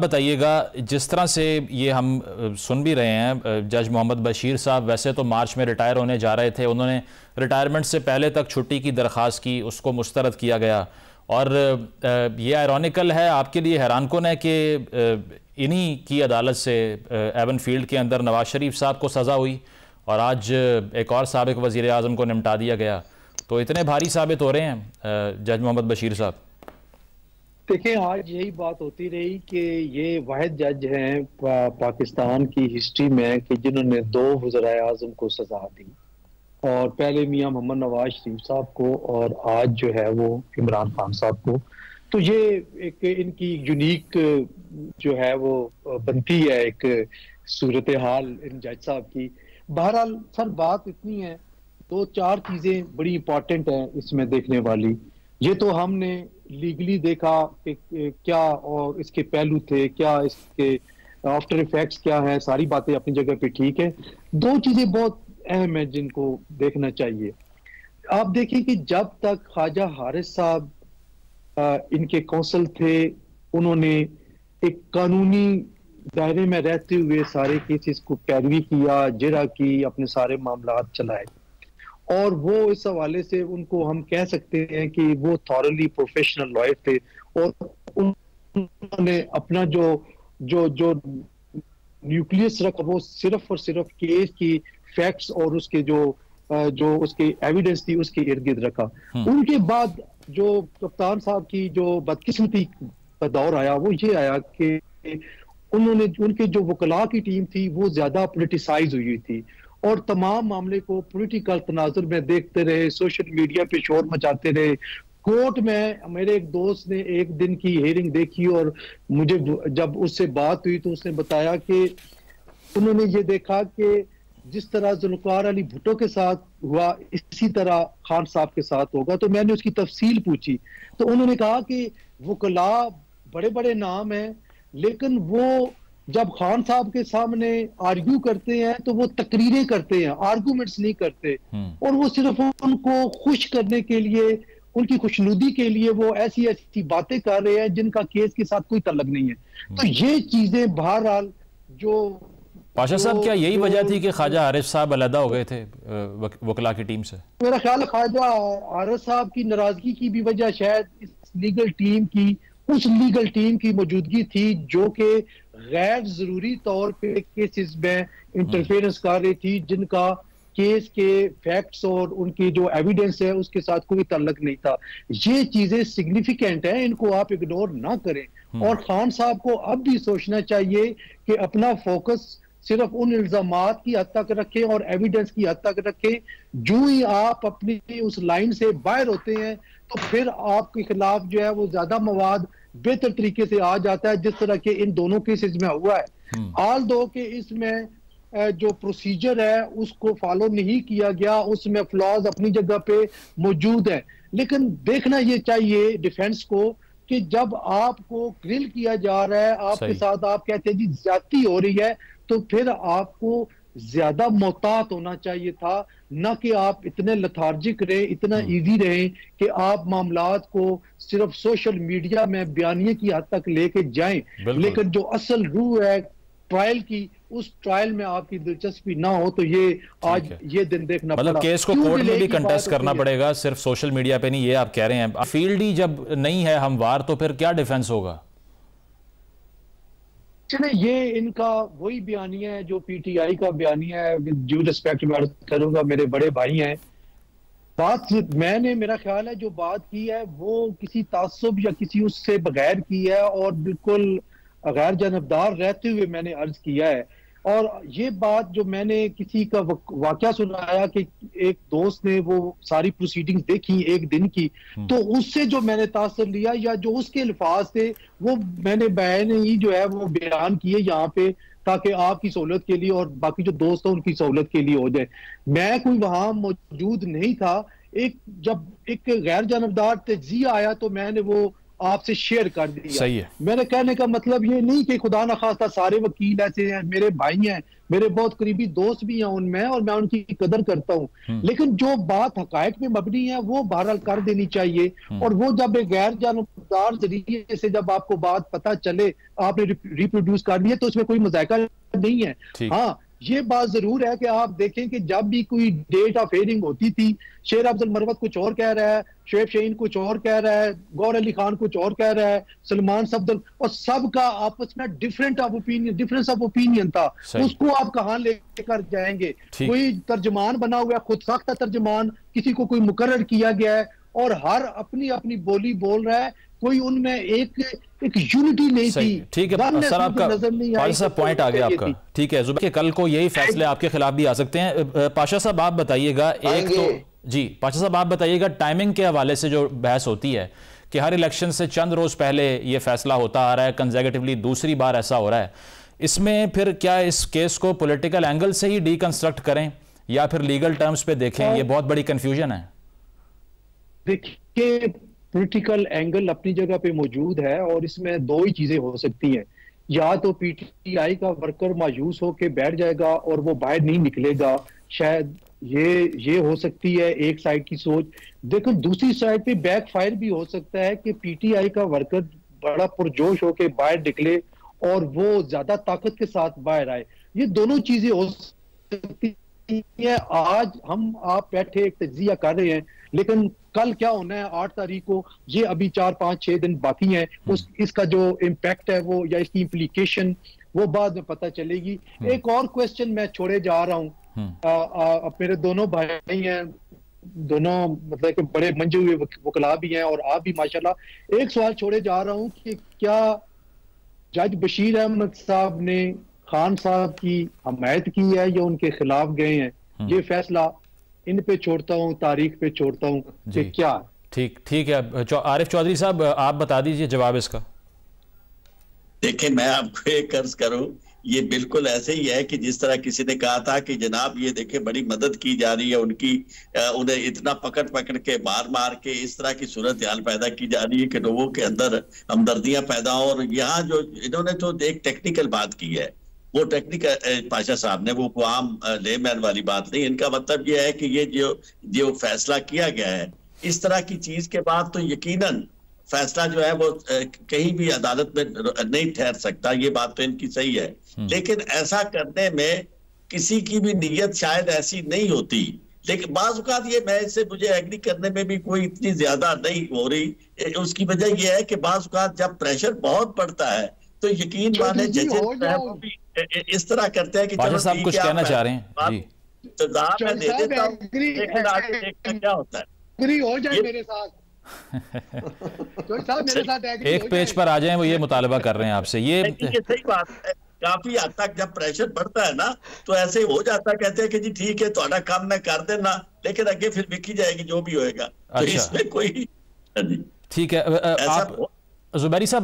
बताइएगा, जिस तरह से ये हम सुन भी रहे हैं, जज मोहम्मद बशीर साहब वैसे तो मार्च में रिटायर होने जा रहे थे। उन्होंने रिटायरमेंट से पहले तक छुट्टी की दरख्वास्त की, उसको मुस्तरद किया गया। और ये आयरॉनिकल है, आपके लिए हैरानकुन है कि इन्हीं की अदालत से एवन फील्ड के अंदर नवाज शरीफ साहब को सज़ा हुई और आज एक और साबिक वज़ीर आज़म को निपटा दिया गया। तो इतने भारी साबित हो रहे हैं जज मोहम्मद बशीर साहब। देखिए, आज यही बात होती रही कि ये वाहिद जज हैं पाकिस्तान की हिस्ट्री में कि जिन्होंने 2 वज़ीर आज़म को सजा दी, और पहले मियां मोहम्मद नवाज शरीफ साहब को और आज जो है वो इमरान खान साहब को। तो ये एक इनकी यूनिक जो है वो बनती है एक सूरत हाल इन जज साहब की। बहरहाल सर, बात इतनी है, 2-4 चीजें बड़ी इंपॉर्टेंट हैं इसमें देखने वाली। ये तो हमने लीगली देखा कि क्या और इसके पहलू थे, क्या इसके आफ्टर इफेक्ट्स क्या है, सारी बातें अपनी जगह पे ठीक है। 2 चीजें बहुत अहम है जिनको देखना चाहिए। आप देखिए कि जब तक ख्वाजा हारिस साहब इनके कौंसल थे, उन्होंने एक कानूनी दायरे में रहते हुए सारे केसेस को पैरवी किया, जिरा की, अपने सारे मामला चलाए। और वो इस हवाले से उनको हम कह सकते हैं कि वो थॉरली प्रोफेशनल लॉयर थे, और उन्होंने अपना जो जो जो न्यूक्लियस रखा वो सिर्फ और सिर्फ केस की फैक्ट्स और उसके जो उसके एविडेंस थी उसके इर्द गिर्द रखा। उनके बाद जो कप्तान साहब की जो बदकिस्मती का दौर आया वो ये आया कि उन्होंने उनके जो वकला की टीम थी वो ज्यादा पोलिटिसाइज हुई थी और तमाम मामले को पॉलिटिकल तनाजुर में देखते रहे, सोशल मीडिया पे शोर मचाते रहे। कोर्ट में मेरे एक दोस्त ने एक दिन की हियरिंग देखी और मुझे जब उससे बात हुई तो उसने बताया कि उन्होंने ये देखा कि जिस तरह जुल्फ़िकार अली भुट्टो के साथ हुआ इसी तरह खान साहब के साथ होगा। तो मैंने उसकी तफसील पूछी तो उन्होंने कहा कि वकला बड़े बड़े नाम हैं, लेकिन वो जब खान साहब के सामने आर्ग्यू करते हैं तो वो तकरीरें करते हैं, आर्गूमेंट्स नहीं करते। और वो सिर्फ उनको खुश करने के लिए, उनकी खुशनुदी के लिए वो ऐसी ऐसी बातें कर रहे हैं जिनका केस के साथ कोई तल्लुक नहीं है। तो ये चीजें बहरहाल जो पाशा साहब, क्या यही वजह थी कि ख्वाजा हारिस साहब अलहदा हो गए थे वकला की टीम से? मेरा ख्याल है ख्वाजा हारिस साहब की नाराजगी की भी वजह शायद इस लीगल टीम की, उस लीगल टीम की मौजूदगी थी जो कि गैर जरूरी तौर पे केसेस में इंटरफेरेंस कर रही थी, जिनका केस के फैक्ट्स और उनकी जो एविडेंस है उसके साथ कोई ताल्लुक नहीं था। ये चीजें सिग्निफिकेंट हैं, इनको आप इग्नोर ना करें। और खान साहब को अब भी सोचना चाहिए कि अपना फोकस सिर्फ उन इल्जामात की हद तक रखें और एविडेंस की हद तक रखें। जो ही आप अपनी उस लाइन से बाहर होते हैं तो फिर आपके खिलाफ जो है वो ज्यादा मवाद बेहतर तरीके से आ जाता है, जिस तरह के इन दोनों केसेस में हुआ है। ऑल दो के इसमें जो प्रोसीजर है उसको फॉलो नहीं किया गया, उसमें फ्लॉज अपनी जगह पे मौजूद है। लेकिन देखना ये चाहिए डिफेंस को कि जब आपको ग्रिल किया जा रहा है, आपके साथ आप कहते हैं जी ज्यादती हो रही है, तो फिर आपको ज्यादा मोहतात होना चाहिए था, न कि आप इतने लथार्जिक रहे, इतना इजी रहे कि आप मामलात को सिर्फ सोशल मीडिया में बयानिए की हद तक लेके जाएं। लेकिन जो असल रूह है ट्रायल की, उस ट्रायल में आपकी दिलचस्पी ना हो, तो ये आज ये दिन देखना मतलब केस को कोर्ट में भी कंटेस्ट करना पड़ेगा, सिर्फ सोशल मीडिया पे नहीं, ये आप कह रहे हैं। फील्ड ही जब नहीं है हमवार तो फिर क्या डिफेंस होगा? चले, ये इनका वही बयानिया है जो पीटीआई का बयानिया है। विद ड्यू रिस्पेक्ट मैं करूंगा, मेरे बड़े भाई हैं। बात मैंने, मेरा ख्याल है जो बात की है वो किसी तासुब या किसी उससे बगैर की है और बिल्कुल गैर जानबदार रहते हुए मैंने अर्ज किया है। और ये बात जो मैंने किसी का वाकया सुनाया कि एक दोस्त ने वो सारी प्रोसीडिंग्स देखी एक दिन की, तो उससे जो मैंने तासुर लिया या जो उसके अल्फाज थे वो मैंने ही जो है वो बयान किए यहाँ पे, ताकि आपकी सहूलत के लिए और बाकी जो दोस्त हैं उनकी सहूलत के लिए हो जाए। मैं कोई वहां मौजूद नहीं था। जब एक गैर जानबदार तज्जिया आया तो मैंने वो आपसे शेयर कर दिया। सही है। मेरे कहने का मतलब ये नहीं कि खुदा न खास्ता सारे वकील ऐसे हैं, मेरे भाई हैं, मेरे बहुत करीबी दोस्त भी हैं उनमें और मैं उनकी कदर करता हूं, लेकिन जो बात हकायक पे मबनी है वो बहरहाल कर देनी चाहिए। और वो जब एक गैर जानबदार जरिए से जब आपको बात पता चले, आपने रिप्रोड्यूस कर लिया, तो उसमें कोई मजायका नहीं है। हाँ, ये बात जरूर है कि आप देखें कि जब भी कोई डेट ऑफ हेयरिंग होती थी, शेर अफजल मरवत कुछ और कह रहा है, शोएब शाहीन कुछ और कह रहा है, गौर अली खान कुछ और कह रहा है, सलमान सफदर, और सबका आपस में डिफरेंस ऑफ ओपिनियन था। उसको आप कहां लेकर जाएंगे? कोई तर्जमान बना हुआ है, खुद साख्ता तर्जमान, किसी को कोई मुकर्रर किया गया है और हर अपनी अपनी बोली बोल रहा है, कोई उनमें एक यूनिटी नहीं थी। ठीक है सर, आपका पॉइंट आ गया आपका। ठीक है जुबैर, कल को यही फैसले आपके खिलाफ भी आ सकते हैं। पाशा साहब आप बताइएगा, एक तो जी पाशा साहब आप बताइएगा, टाइमिंग के हवाले से जो बहस होती है कि हर इलेक्शन से चंद रोज पहले ये फैसला होता आ रहा है, कंसेक्यूटिवली दूसरी बार ऐसा हो रहा है, इसमें फिर क्या इस केस को पॉलिटिकल एंगल से ही डीकंस्ट्रक्ट करें या फिर लीगल टर्म्स पे देखें? ये बहुत बड़ी कंफ्यूजन है। देखिए, पॉलिटिकल एंगल अपनी जगह पे मौजूद है और इसमें दो ही चीजें हो सकती हैं। या तो पीटीआई का वर्कर मायूस होकर बैठ जाएगा और वो बाहर नहीं निकलेगा, शायद ये हो सकती है एक साइड की सोच। देखो, दूसरी साइड पे बैकफायर भी हो सकता है कि पीटीआई का वर्कर बड़ा पुरजोश होकर बाहर निकले और वो ज्यादा ताकत के साथ बाहर आए। ये दोनों चीजें हो सकती है। आज हम आप बैठे एक तज्जिया कर रहे हैं, लेकिन कल क्या होना है 8 तारीख को, ये अभी 4-5-6 दिन बाकी हैं। इसका जो इम्पैक्ट है वो, या इसकी इम्प्लीकेशन, वो बाद में पता चलेगी। एक और क्वेश्चन मैं छोड़े जा रहा हूँ। मेरे दोनों भाई हैं, दोनों मतलब कि बड़े मंजे हुए वकला भी हैं और आप भी माशाल्लाह। एक सवाल छोड़े जा रहा हूँ कि क्या जज बशीर अहमद साहब ने खान साहब की हमायत की है या उनके खिलाफ गए हैं? ये फैसला इन पे छोड़ता हूं, तारीख पे छोड़ता हूं कि क्या। ठीक है आरिफ चौधरी साहब, आप बता दीजिए जवाब इसका। देखिए, मैं आपको एक अर्ज करूं, ये बिल्कुल ऐसे ही है कि जिस तरह किसी ने कहा था कि जनाब ये देखे बड़ी मदद की जा रही है उनकी, उन्हें इतना पकड़ पकड़ के मार मार के इस तरह की सूरत हाल पैदा की जा रही है कि लोगों के अंदर हमदर्दियां पैदा हो। और यहाँ जो इन्होंने तो एक टेक्निकल बात की है, वो टेक्निकल पाशा साहब ने, वो आम लेमैन वाली बात नहीं। इनका मतलब यह है कि ये जो फैसला किया गया है इस तरह की चीज के बाद, तो यकीनन फैसला जो है वो कहीं भी अदालत में नहीं ठहर सकता। ये बात तो इनकी सही है, लेकिन ऐसा करने में किसी की भी नीयत शायद ऐसी नहीं होती। लेकिन बाज़ औक़ात ये, मैं इससे मुझे एग्री करने में भी कोई इतनी ज्यादा नहीं हो रही। उसकी वजह यह है कि बाज़ औक़ात जब प्रेशर बहुत पड़ता है तो यकीन माने जजेस इस तरह करते हैं कि चलो साहब कुछ कहना चाह रहे हैं जी, सजा मैं दे देता हूं, लेकिन आगे देखते क्या होता है। एग्री हो जाए मेरे साथ मेरे साथ एक पेज पर आ जाएं, वो ये मुतालबा कर रहे हैं आपसे। ये सही बात है। काफी हद तक जब प्रेशर बढ़ता है ना तो ऐसे हो जाता है, कहते हैं कि जी ठीक है थोड़ा काम मैं कर देना, लेकिन आगे फिर बिकी जाएगी जो भी होएगा। तो इसमें कोई ठीक है। आप जुबैरी साहब